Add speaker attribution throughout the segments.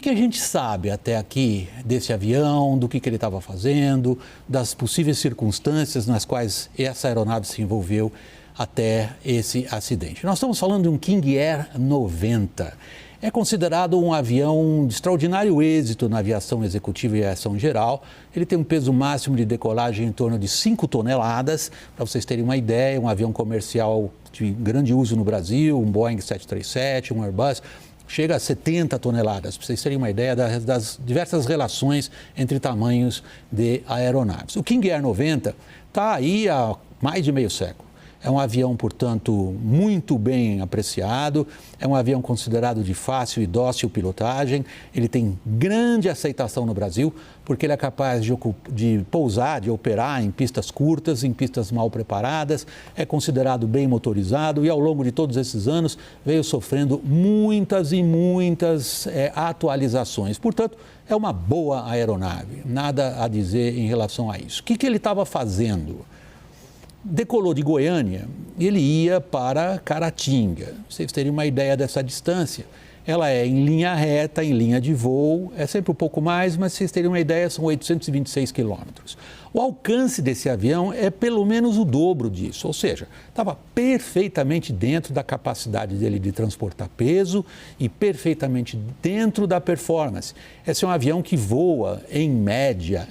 Speaker 1: que a gente sabe até aqui desse avião, do que ele estava fazendo, das possíveis circunstâncias nas quais essa aeronave se envolveu até esse acidente? Nós estamos falando de um King Air 90. É considerado um avião de extraordinário êxito na aviação executiva e aviação geral. Ele tem um peso máximo de decolagem em torno de 5 toneladas. Para vocês terem uma ideia, um avião comercial de grande uso no Brasil, um Boeing 737, um Airbus, chega a 70 toneladas, para vocês terem uma ideia das diversas relações entre tamanhos de aeronaves. O King Air 90 está aí há mais de meio século. É um avião, portanto, muito bem apreciado, é um avião considerado de fácil e dócil pilotagem, ele tem grande aceitação no Brasil, porque ele é capaz de pousar, de operar em pistas curtas, em pistas mal preparadas, é considerado bem motorizado e ao longo de todos esses anos veio sofrendo muitas e muitas atualizações. Portanto, é uma boa aeronave, nada a dizer em relação a isso. O que ele estava fazendo? Decolou de Goiânia e ele ia para Caratinga. Vocês terem uma ideia dessa distância. Ela é em linha reta, em linha de voo, é sempre um pouco mais, mas vocês terem uma ideia, são 826 quilômetros. O alcance desse avião é pelo menos o dobro disso, ou seja, estava perfeitamente dentro da capacidade dele de transportar peso e perfeitamente dentro da performance. Esse é um avião que voa em média,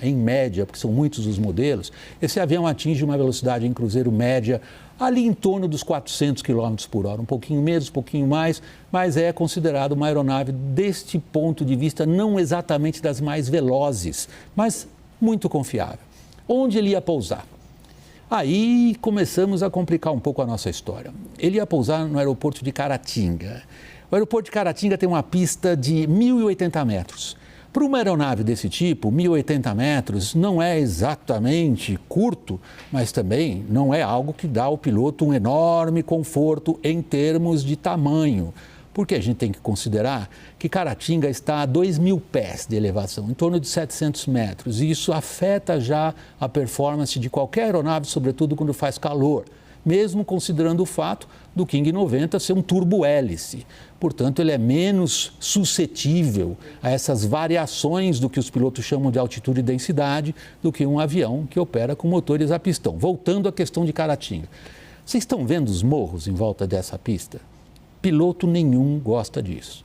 Speaker 1: porque são muitos os modelos, esse avião atinge uma velocidade em cruzeiro média ali em torno dos 400 km por hora, um pouquinho menos, um pouquinho mais, mas é considerado uma aeronave deste ponto de vista não exatamente das mais velozes, mas muito confiável. Onde ele ia pousar? Aí começamos a complicar um pouco a nossa história. Ele ia pousar no aeroporto de Caratinga. O aeroporto de Caratinga tem uma pista de 1.080 metros. Para uma aeronave desse tipo, 1.080 metros não é exatamente curto, mas também não é algo que dá ao piloto um enorme conforto em termos de tamanho. Porque a gente tem que considerar que Caratinga está a 2.000 pés de elevação, em torno de 700 metros, e isso afeta já a performance de qualquer aeronave, sobretudo quando faz calor, mesmo considerando o fato do King 90 ser um turbo-hélice. Portanto, ele é menos suscetível a essas variações do que os pilotos chamam de altitude e densidade do que um avião que opera com motores a pistão. Voltando à questão de Caratinga. Vocês estão vendo os morros em volta dessa pista? Piloto nenhum gosta disso.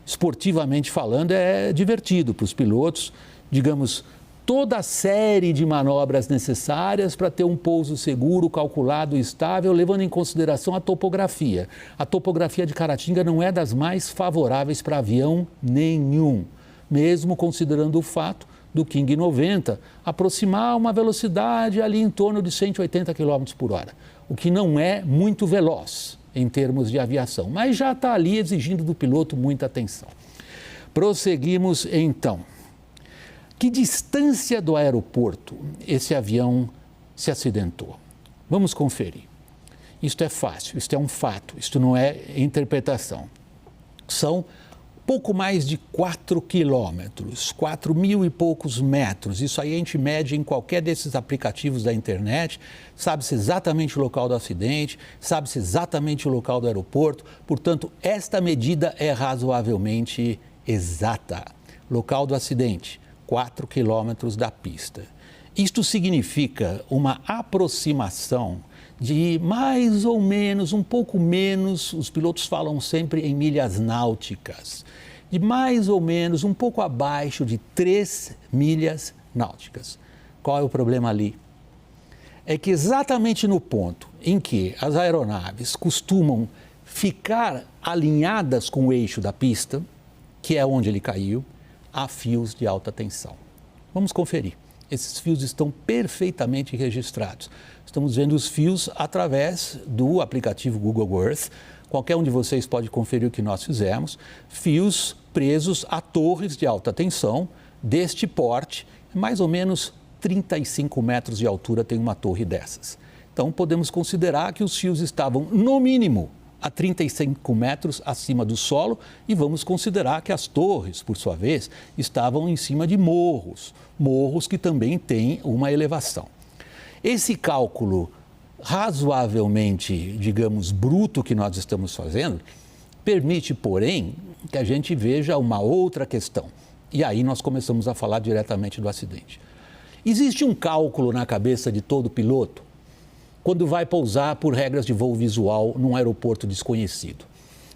Speaker 1: Esportivamente falando, é divertido para os pilotos, digamos, toda a série de manobras necessárias para ter um pouso seguro, calculado e estável, levando em consideração a topografia. A topografia de Caratinga não é das mais favoráveis para avião nenhum, mesmo considerando o fato do King 90 aproximar uma velocidade ali em torno de 180 km por hora, o que não é muito veloz em termos de aviação, mas já está ali exigindo do piloto muita atenção. Prosseguimos então. Que distância do aeroporto esse avião se acidentou? Vamos conferir. Isto é fácil, isto é um fato, isto não é interpretação. São pouco mais de 4 quilômetros, 4.000 e poucos metros. Isso aí a gente mede em qualquer desses aplicativos da internet, sabe-se exatamente o local do acidente, sabe-se exatamente o local do aeroporto. Portanto, esta medida é razoavelmente exata. Local do acidente, 4 quilômetros da pista. Isto significa uma aproximação de mais ou menos, um pouco menos, os pilotos falam sempre em milhas náuticas, de mais ou menos, um pouco abaixo de 3 milhas náuticas. Qual é o problema ali? É que exatamente no ponto em que as aeronaves costumam ficar alinhadas com o eixo da pista, que é onde ele caiu, há fios de alta tensão. Vamos conferir. Esses fios estão perfeitamente registrados. Estamos vendo os fios através do aplicativo Google Earth. Qualquer um de vocês pode conferir o que nós fizemos. Fios presos a torres de alta tensão deste porte, mais ou menos 35 metros de altura tem uma torre dessas. Então, podemos considerar que os fios estavam, no mínimo, a 35 metros acima do solo e vamos considerar que as torres, por sua vez, estavam em cima de morros que também têm uma elevação. Esse cálculo razoavelmente, digamos, bruto que nós estamos fazendo, permite, porém, que a gente veja uma outra questão. E aí nós começamos a falar diretamente do acidente. Existe um cálculo na cabeça de todo piloto quando vai pousar por regras de voo visual num aeroporto desconhecido,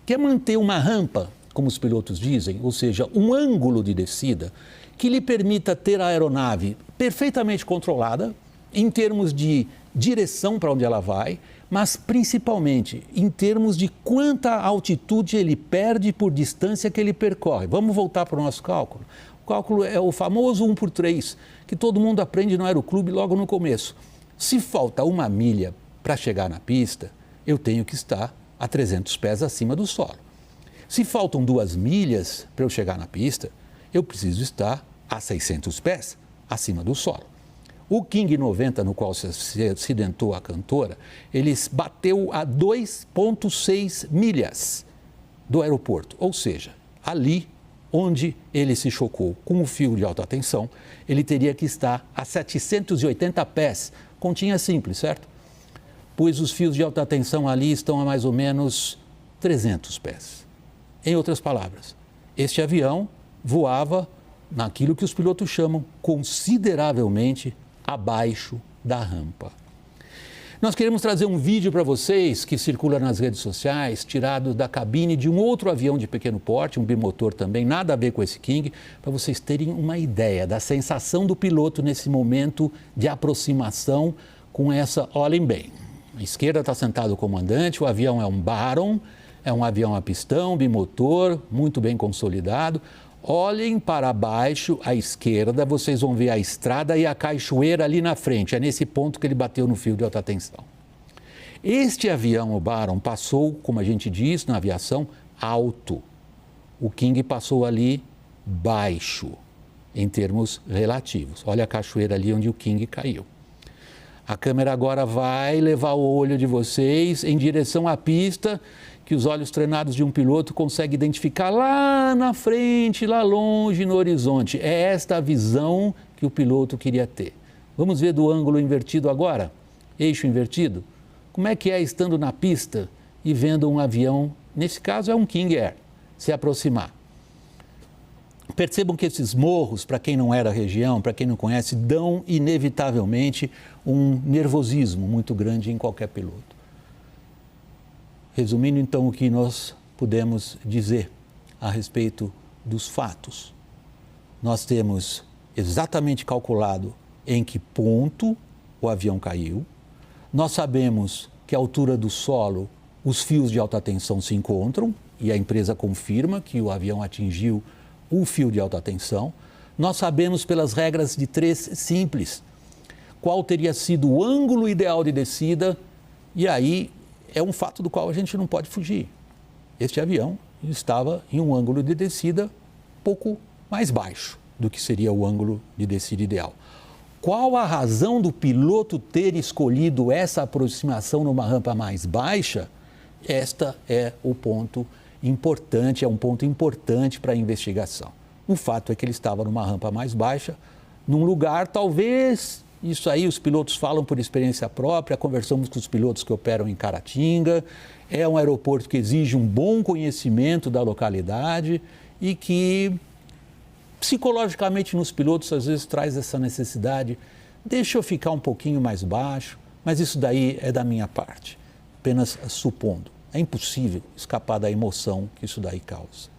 Speaker 1: que é manter uma rampa, como os pilotos dizem, ou seja, um ângulo de descida que lhe permita ter a aeronave perfeitamente controlada em termos de direção para onde ela vai, mas principalmente em termos de quanta altitude ele perde por distância que ele percorre. Vamos voltar para o nosso cálculo. O cálculo é o famoso 1/3, que todo mundo aprende no aeroclube logo no começo. Se falta 1 milha para chegar na pista, eu tenho que estar a 300 pés acima do solo. Se faltam 2 milhas para eu chegar na pista, eu preciso estar a 600 pés acima do solo. O King 90, no qual se acidentou a cantora, ele bateu a 2,6 milhas do aeroporto, ou seja, ali onde ele se chocou com o fio de alta tensão, ele teria que estar a 780 pés, continha simples, certo? Pois os fios de alta tensão ali estão a mais ou menos 300 pés. Em outras palavras, este avião voava naquilo que os pilotos chamam consideravelmente abaixo da rampa. Nós queremos trazer um vídeo para vocês que circula nas redes sociais, tirado da cabine de um outro avião de pequeno porte, um bimotor também, nada a ver com esse King, para vocês terem uma ideia da sensação do piloto nesse momento de aproximação com essa, olhem bem, à esquerda está sentado o comandante, o avião é um Baron, é um avião a pistão, bimotor, muito bem consolidado. Olhem para baixo, à esquerda, vocês vão ver a estrada e a cachoeira ali na frente. É nesse ponto que ele bateu no fio de alta tensão. Este avião, o Baron, passou, como a gente diz na aviação, alto. O King passou ali baixo, em termos relativos. Olha a cachoeira ali onde o King caiu. A câmera agora vai levar o olho de vocês em direção à pista, que os olhos treinados de um piloto conseguem identificar lá na frente, lá longe no horizonte. É esta a visão que o piloto queria ter. Vamos ver do ângulo invertido agora? Eixo invertido? Como é que é estando na pista e vendo um avião, nesse caso é um King Air, se aproximar? Percebam que esses morros, para quem não é da região, para quem não conhece, dão inevitavelmente um nervosismo muito grande em qualquer piloto. Resumindo, então, o que nós podemos dizer a respeito dos fatos. Nós temos exatamente calculado em que ponto o avião caiu. Nós sabemos que à altura do solo os fios de alta tensão se encontram e a empresa confirma que o avião atingiu o fio de alta tensão. Nós sabemos pelas regras de 3 simples qual teria sido o ângulo ideal de descida e aí é um fato do qual a gente não pode fugir. Este avião estava em um ângulo de descida pouco mais baixo do que seria o ângulo de descida ideal. Qual a razão do piloto ter escolhido essa aproximação numa rampa mais baixa? Esta é o ponto importante, é um ponto importante para a investigação. O fato é que ele estava numa rampa mais baixa, num lugar talvez... Isso aí os pilotos falam por experiência própria, conversamos com os pilotos que operam em Caratinga, é um aeroporto que exige um bom conhecimento da localidade e que psicologicamente nos pilotos às vezes traz essa necessidade, deixa eu ficar um pouquinho mais baixo, mas isso daí é da minha parte, apenas supondo. É impossível escapar da emoção que isso daí causa.